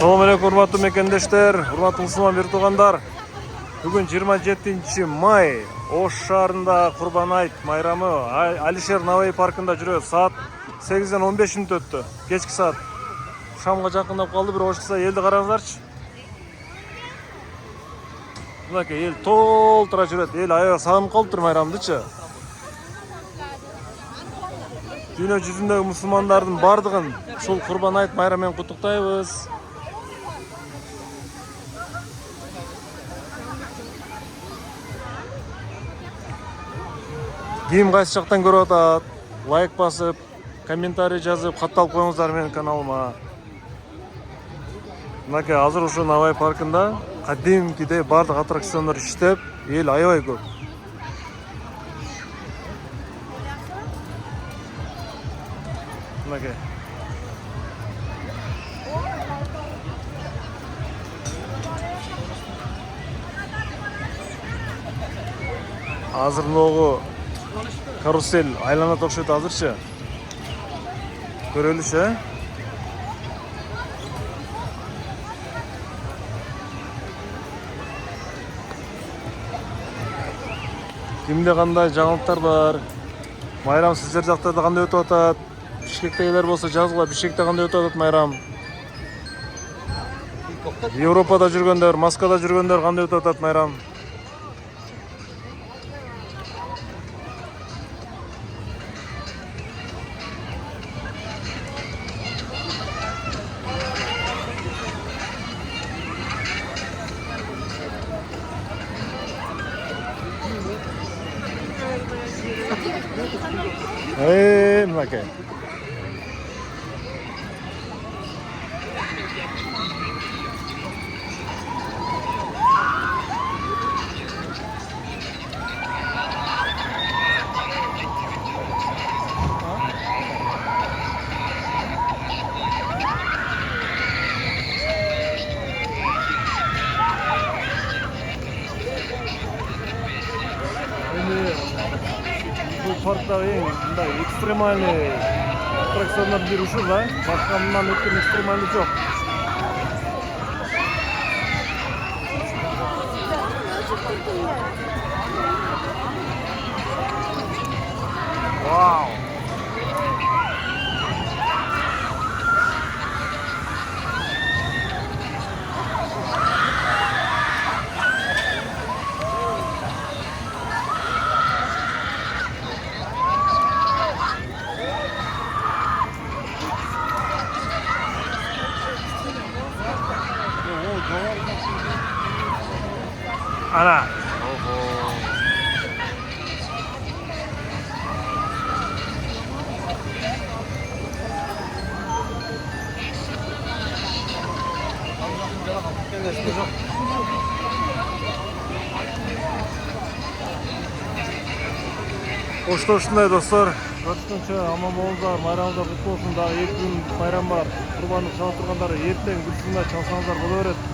Assalamu alaikum урматтуу мекендештер, урматтуу мусулман бир туугандар. Бүгүн 27 май Ош шаарында Курбан айт майрамы Алишер Наваи паркында жүрөбүз. Саат 8-ден 15 мүнөт өттү. Кечки саат. Шамга жакындап калды, бир ошкуса элди караңыздарчы. Мынакей эл толтура жүрөт. Эл аябай сагынып калыптыр майрамдычы. Дүйнө жүзүндөгү мусулмандардын бардыгын ушул Курбан айт майрамы менен куттуктайбыз. Ким кайсы жактан көрүп атат? Лайк басып, комментарий жазып, катталып коюңуздар менин каналыма. Мынакей азыр ушу Наваи паркында кадимкидей бардык аттракциондор иштеп, эл аябай көп. Мынакей. Азыр могу карусель айланат окшойт азырчы. Көрөлүшү, Кимде кандай жаңылыктар бар? Майрам сиздер жактарда кандай өтүп атат? Бишкектегилер болсо жазгыла, Бишкекте кандай өтүп атат майрам? Европада жүргөндөр, Москвада жүргөндөр кандай өтүп атат майрам? Мынакей. Бұл парктағы ең мындай экстремальный аттракциондар бири ушул да. Башка мындан өткөн экстремальный жок. Вау! Ana. Ушундай достор, көрүшкөнчө аман болуңуздар, майрамыңыздар куттуу болсун. Дагы 2 күн майрам бар. Курбанды чала тургандар эртең бүлсүндө чалсаңыздар боло берет.